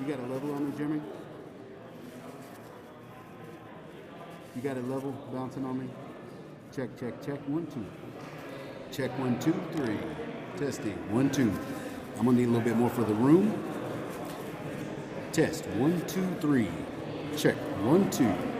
You got a level on me, Jimmy? You got a level bouncing on me? Check, check, check. 1, 2. Check 1, 2, 3. Testing. 1, 2. I'm gonna need a little bit more for the room. Test. 1, 2, 3. Check. 1, 2.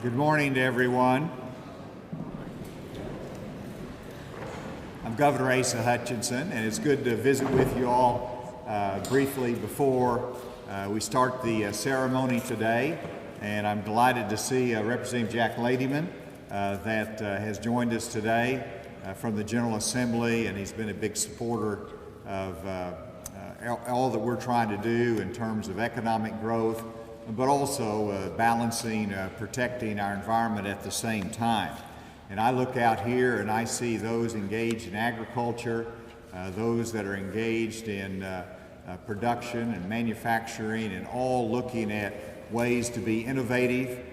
Good morning to everyone. I'm Governor Asa Hutchinson, and it's good to visit with you all briefly before we start the ceremony today. And I'm delighted to see Representative Jack Ladyman that has joined us today from the General Assembly, and he's been a big supporter of all that we're trying to do in terms of economic growth, but also balancing, protecting our environment at the same time. And I look out here and I see those engaged in agriculture, those that are engaged in production and manufacturing, and all looking at ways to be innovative,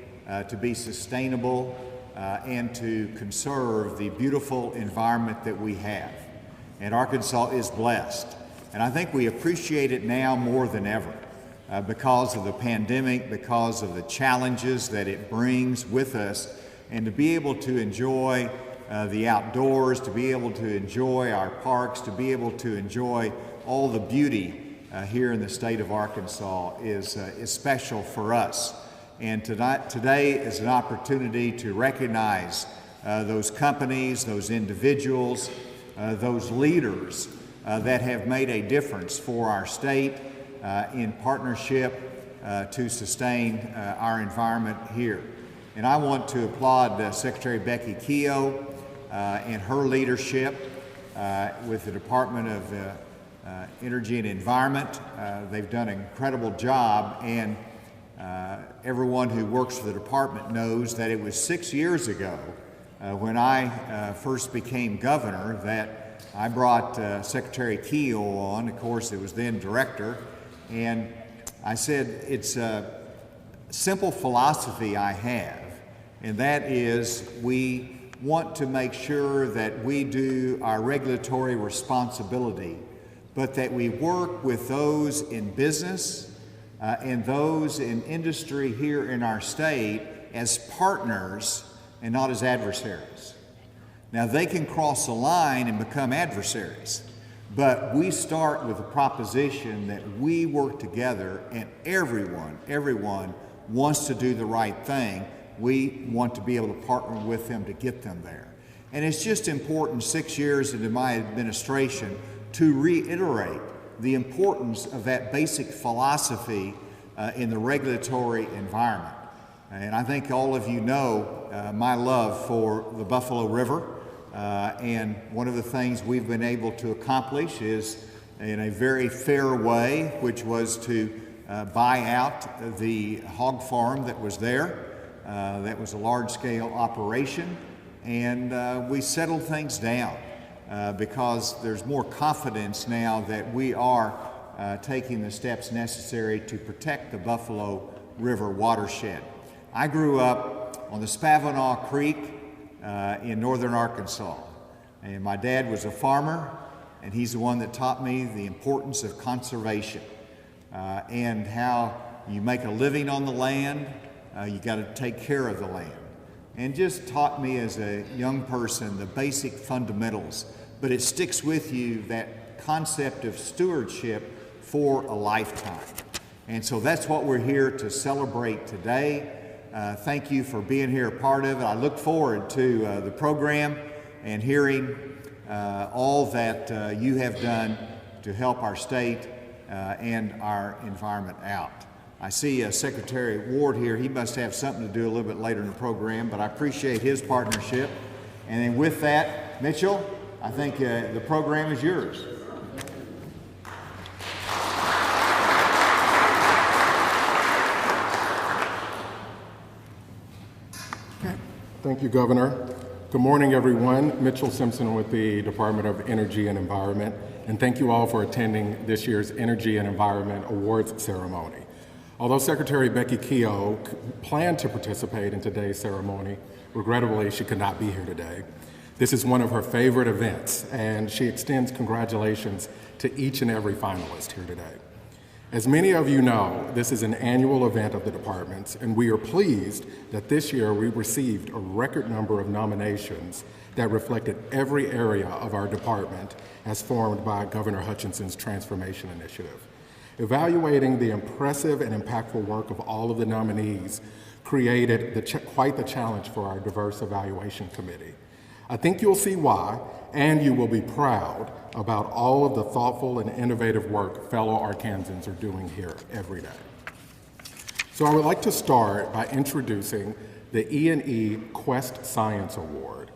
to be sustainable, and to conserve the beautiful environment that we have. And Arkansas is blessed. And I think we appreciate it now more than ever because of the pandemic, because of the challenges that it brings with us, and to be able to enjoy the outdoors, to be able to enjoy our parks, to be able to enjoy all the beauty here in the state of Arkansas is special for us. And today is an opportunity to recognize those companies, those individuals, those leaders that have made a difference for our state in partnership to sustain our environment here. And I want to applaud Secretary Becky Keogh and her leadership with the Department of Energy and Environment. They've done an incredible job, and everyone who works for the department knows that it was 6 years ago when I first became governor that I brought Secretary Keogh on. Of course, it was then director, and I said it's a simple philosophy I have, and that is we want to make sure that we do our regulatory responsibility, but that we work with those in business and those in industry here in our state as partners and not as adversaries. Now, they can cross the line and become adversaries, but we start with the proposition that we work together, and everyone wants to do the right thing. We want to be able to partner with them to get them there. And it's just important 6 years into my administration to reiterate the importance of that basic philosophy in the regulatory environment. And I think all of you know my love for the Buffalo River. And one of the things we've been able to accomplish is in a very fair way, which was to buy out the hog farm that was there. That was a large-scale operation, and we settled things down because there's more confidence now that we are taking the steps necessary to protect the Buffalo River watershed. I grew up on the Spavinaw Creek in northern Arkansas, and my dad was a farmer, and he's the one that taught me the importance of conservation and how you make a living on the land. You got to take care of the land, and just taught me as a young person the basic fundamentals, but it sticks with you, that concept of stewardship for a lifetime. And so that's what we're here to celebrate today. Thank you for being here, a part of it. I look forward to the program and hearing all that you have done to help our state and our environment out. I see Secretary Ward here. He must have something to do a little bit later in the program, but I appreciate his partnership. And then with that, Mitchell, I think the program is yours. Thank you, Governor. Good morning, everyone. Mitchell Simpson with the Department of Energy and Environment, and thank you all for attending this year's Energy and Environment Awards ceremony. Although Secretary Becky Keogh planned to participate in today's ceremony, regrettably she could not be here today. This is one of her favorite events, and she extends congratulations to each and every finalist here today. As many of you know, this is an annual event of the departments, and we are pleased that this year we received a record number of nominations that reflected every area of our department as formed by Governor Hutchinson's transformation initiative. Evaluating the impressive and impactful work of all of the nominees created quite the challenge for our diverse evaluation committee. I think you'll see why, and you will be proud about all of the thoughtful and innovative work fellow Arkansans are doing here every day. So I would like to start by introducing the E&E Quest Science Award.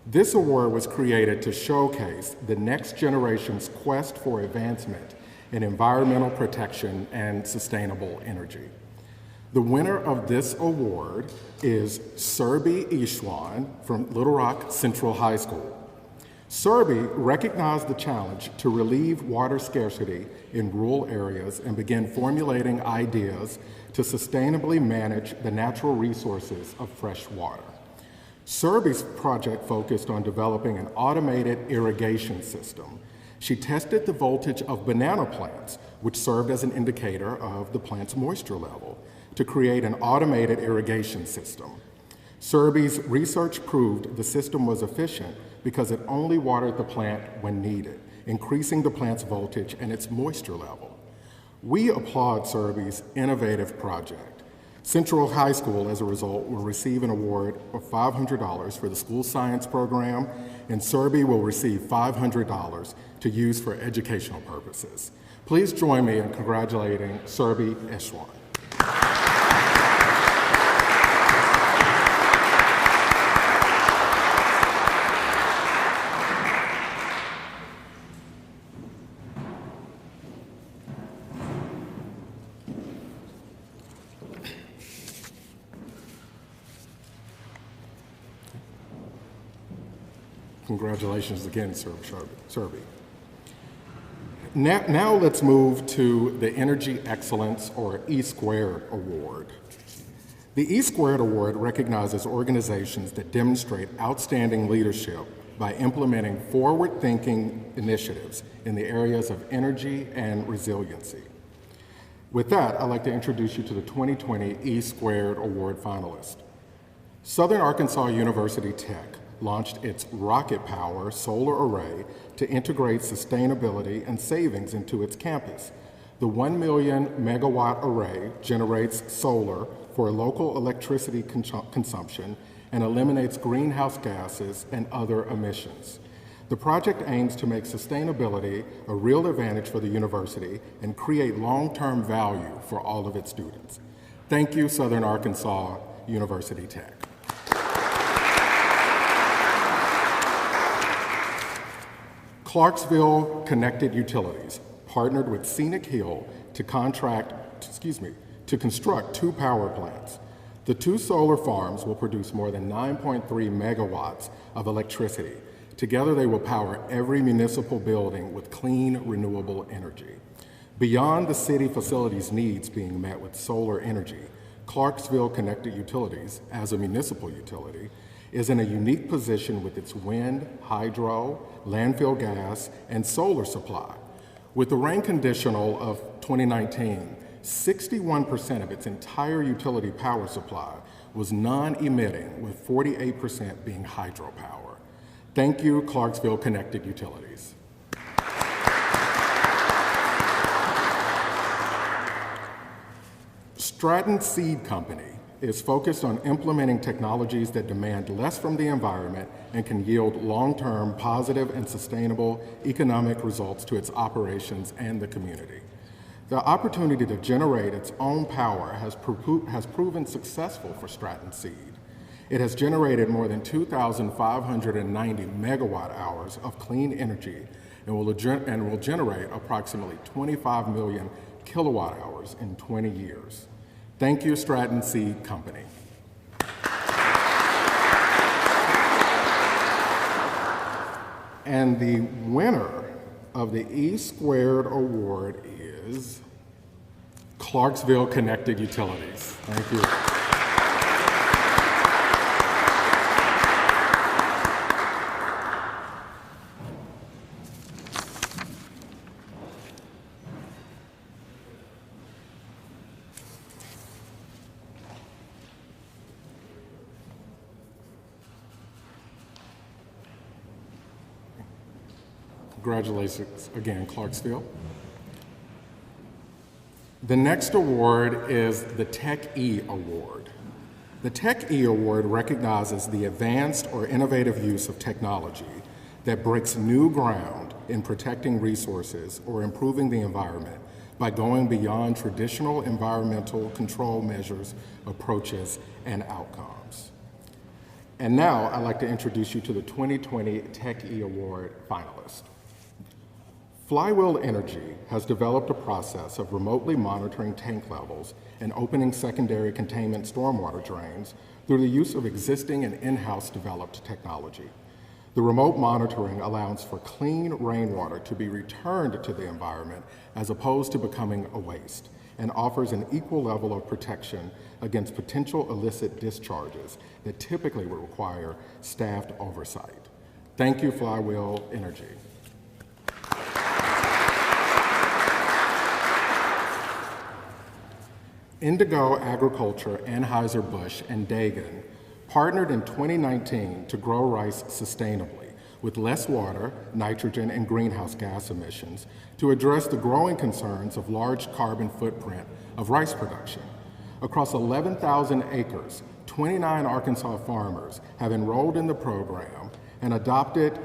This award was created to showcase the next generation's quest for advancement in environmental protection and sustainable energy. The winner of this award is Surbi Ishwan from Little Rock Central High School. Surbi recognized the challenge to relieve water scarcity in rural areas and began formulating ideas to sustainably manage the natural resources of fresh water. Surbi's project focused on developing an automated irrigation system. She tested the voltage of banana plants, which served as an indicator of the plant's moisture level, to create an automated irrigation system. Surbi's research proved the system was efficient because it only watered the plant when needed, increasing the plant's voltage and its moisture level. We applaud Surbi's innovative project. Central High School, as a result, will receive an award of $500 for the school science program, and Surbi will receive $500 to use for educational purposes. Please join me in congratulating Surbi Ishwan. Congratulations again, Surbi. Now let's move to the Energy Excellence, or E-Squared Award. The E-Squared Award recognizes organizations that demonstrate outstanding leadership by implementing forward-thinking initiatives in the areas of energy and resiliency. With that, I'd like to introduce you to the 2020 E-Squared Award finalists. Southern Arkansas University Tech launched its Rocket Power solar array to integrate sustainability and savings into its campus. The 1 million megawatt array generates solar for local electricity consumption and eliminates greenhouse gases and other emissions. The project aims to make sustainability a real advantage for the university and create long-term value for all of its students. Thank you, Southern Arkansas University Tech. Clarksville Connected Utilities partnered with Scenic Hill to construct 2 power plants. The 2 solar farms will produce more than 9.3 megawatts of electricity. Together, they will power every municipal building with clean, renewable energy. Beyond the city facilities needs being met with solar energy, Clarksville Connected Utilities, as a municipal utility, is in a unique position with its wind, hydro, landfill gas, and solar supply. With the rain conditional of 2019, 61% of its entire utility power supply was non-emitting, with 48% being hydropower. Thank you, Clarksville Connected Utilities. Stratton Seed Company is focused on implementing technologies that demand less from the environment and can yield long-term positive and sustainable economic results to its operations and the community. The opportunity to generate its own power has proven successful for Stratton Seed. It has generated more than 2,590 megawatt hours of clean energy and will generate approximately 25 million kilowatt hours in 20 years. Thank you, Stratton Seed Company. And the winner of the E-Squared Award is Clarksville Connected Utilities. Thank you. Congratulations again, Clarksville. The next award is the Tech E Award. The Tech E Award recognizes the advanced or innovative use of technology that breaks new ground in protecting resources or improving the environment by going beyond traditional environmental control measures, approaches, and outcomes. And now I'd like to introduce you to the 2020 Tech E Award finalists. Flywheel Energy has developed a process of remotely monitoring tank levels and opening secondary containment stormwater drains through the use of existing and in-house developed technology. The remote monitoring allows for clean rainwater to be returned to the environment as opposed to becoming a waste, and offers an equal level of protection against potential illicit discharges that typically would require staffed oversight. Thank you, Flywheel Energy. Indigo Agriculture, Anheuser-Busch, and Dagon partnered in 2019 to grow rice sustainably with less water, nitrogen, and greenhouse gas emissions to address the growing concerns of large carbon footprint of rice production. Across 11,000 acres, 29 Arkansas farmers have enrolled in the program and adopted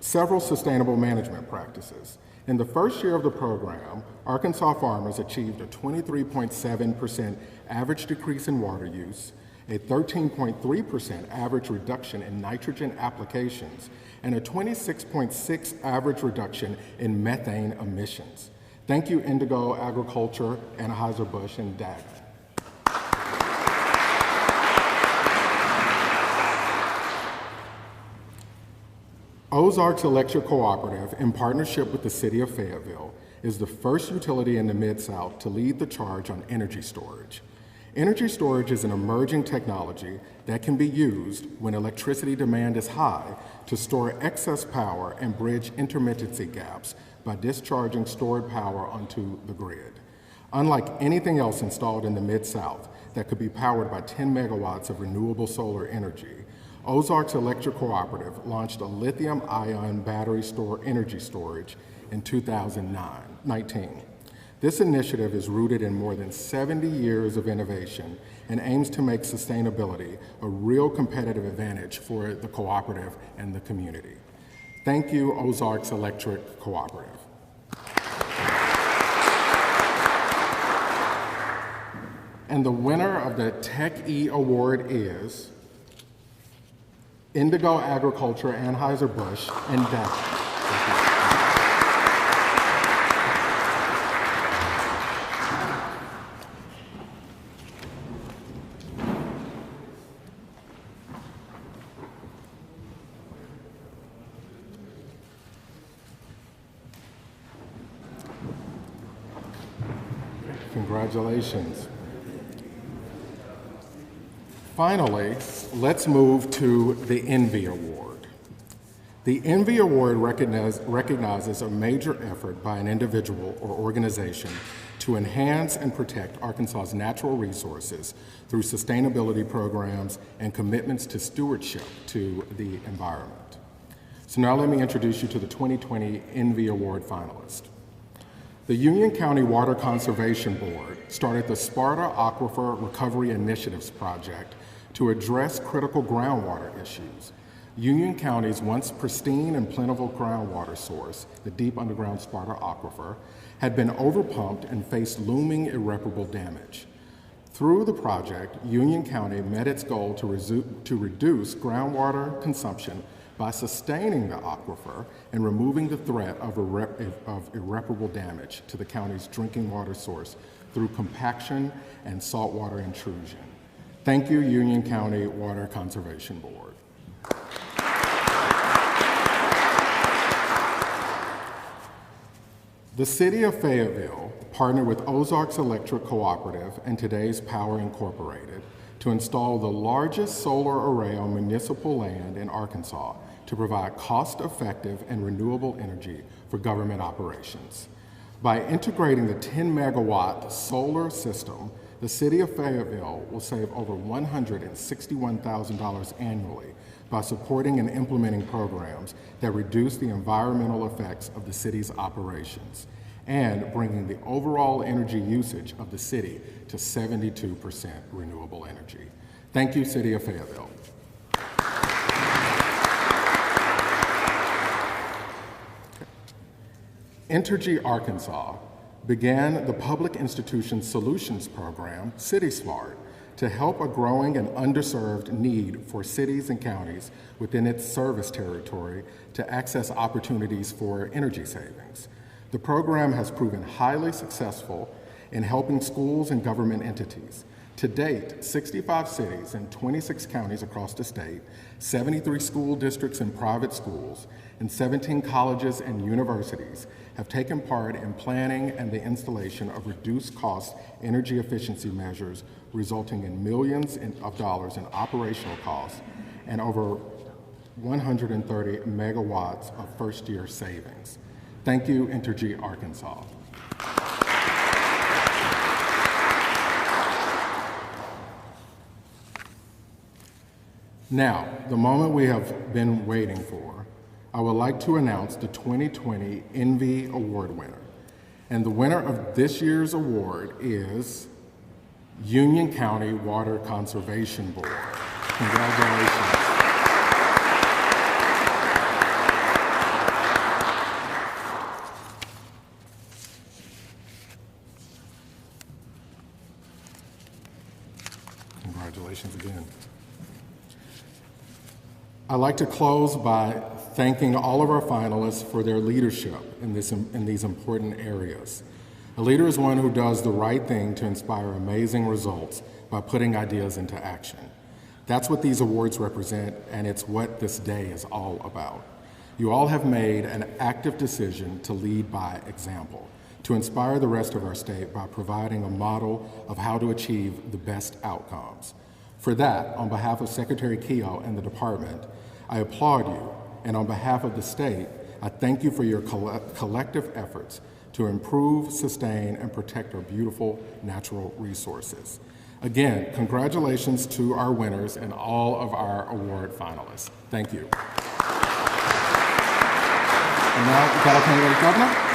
several sustainable management practices. In the first year of the program, Arkansas farmers achieved a 23.7% average decrease in water use, a 13.3% average reduction in nitrogen applications, and a 26.6% average reduction in methane emissions. Thank you, Indigo Agriculture, Anheuser-Busch, and Dagon. Ozarks Electric Cooperative, in partnership with the City of Fayetteville, is the first utility in the Mid-South to lead the charge on energy storage. Energy storage is an emerging technology that can be used when electricity demand is high to store excess power and bridge intermittency gaps by discharging stored power onto the grid. Unlike anything else installed in the Mid-South that could be powered by 10 megawatts of renewable solar energy, Ozarks Electric Cooperative launched a lithium-ion battery energy storage in 2019. This initiative is rooted in more than 70 years of innovation and aims to make sustainability a real competitive advantage for the cooperative and the community. Thank you, Ozarks Electric Cooperative. And the winner of the Tech E Award is Indigo Agriculture, Anheuser-Busch, and Dagon. Congratulations. Finally, let's move to the Envy Award. The Envy Award recognizes a major effort by an individual or organization to enhance and protect Arkansas's natural resources through sustainability programs and commitments to stewardship to the environment. So now let me introduce you to the 2020 Envy Award finalists. The Union County Water Conservation Board started the Sparta Aquifer Recovery Initiatives project to address critical groundwater issues. Union County's once pristine and plentiful groundwater source, the deep underground Sparta Aquifer, had been overpumped and faced looming irreparable damage. Through the project, Union County met its goal to reduce groundwater consumption by sustaining the aquifer and removing the threat of irreparable damage to the county's drinking water source through compaction and saltwater intrusion. Thank you, Union County Water Conservation Board. The City of Fayetteville partnered with Ozarks Electric Cooperative and Today's Power Incorporated to install the largest solar array on municipal land in Arkansas to provide cost-effective and renewable energy for government operations. By integrating the 10 megawatt solar system, the City of Fayetteville will save over $161,000 annually by supporting and implementing programs that reduce the environmental effects of the city's operations. and bringing the overall energy usage of the city to 72% renewable energy. Thank you, City of Fayetteville. Entergy Arkansas began the Public Institution Solutions Program, CitySmart, to help a growing and underserved need for cities and counties within its service territory to access opportunities for energy savings. The program has proven highly successful in helping schools and government entities. To date, 65 cities and 26 counties across the state, 73 school districts and private schools, and 17 colleges and universities have taken part in planning and the installation of reduced cost energy efficiency measures, resulting in millions of dollars in operational costs and over 130 megawatts of first-year savings. Thank you, Entergy Arkansas. Now, the moment we have been waiting for, I would like to announce the 2020 Envy Award winner. And the winner of this year's award is Union County Water Conservation Board. Congratulations. Congratulations again. I'd like to close by thanking all of our finalists for their leadership in these important areas. A leader is one who does the right thing to inspire amazing results by putting ideas into action. That's what these awards represent, and it's what this day is all about. You all have made an active decision to lead by example, to inspire the rest of our state by providing a model of how to achieve the best outcomes. For that, on behalf of Secretary Keogh and the department, I applaud you, and on behalf of the state, I thank you for your collective efforts to improve, sustain, and protect our beautiful natural resources. Again, congratulations to our winners and all of our award finalists. Thank you. And now, I'll turn it over to Governor.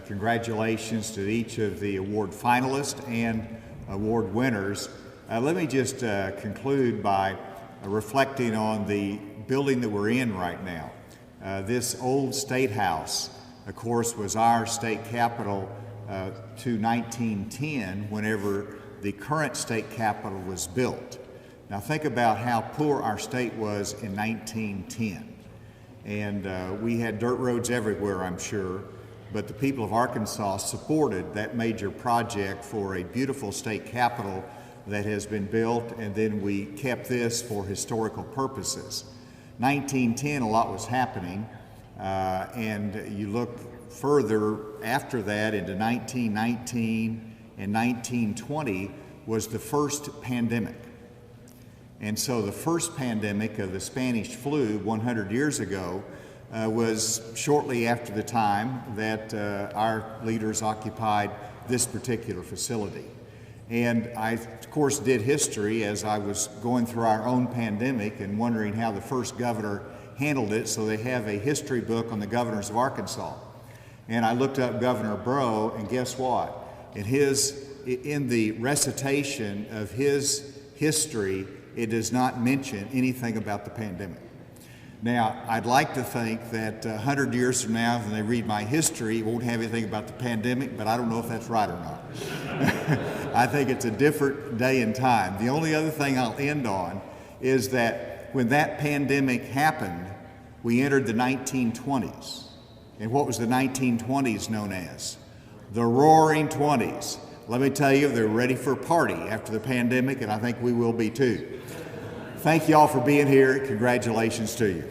Congratulations to each of the award finalists and award winners. Let me just conclude by reflecting on the building that we're in right now. This old State House, of course, was our state capitol to 1910, whenever the current state capitol was built. Now think about how poor our state was in 1910. And we had dirt roads everywhere, I'm sure. But the people of Arkansas supported that major project for a beautiful state capitol that has been built, and then we kept this for historical purposes. 1910, a lot was happening, and you look further after that into 1919 and 1920 was the first pandemic. And so the first pandemic of the Spanish flu 100 years ago was shortly after the time that our leaders occupied this particular facility. And I, of course, did history as I was going through our own pandemic and wondering how the first governor handled it, so they have a history book on the governors of Arkansas. And I looked up Governor Breaux, and guess what? In the recitation of his history, it does not mention anything about the pandemic. Now, I'd like to think that 100 years from now, when they read my history, it won't have anything about the pandemic, but I don't know if that's right or not. I think it's a different day and time. The only other thing I'll end on is that when that pandemic happened, we entered the 1920s. And what was the 1920s known as? The Roaring Twenties. Let me tell you, they're ready for a party after the pandemic, and I think we will be too. Thank you all for being here. Congratulations to you.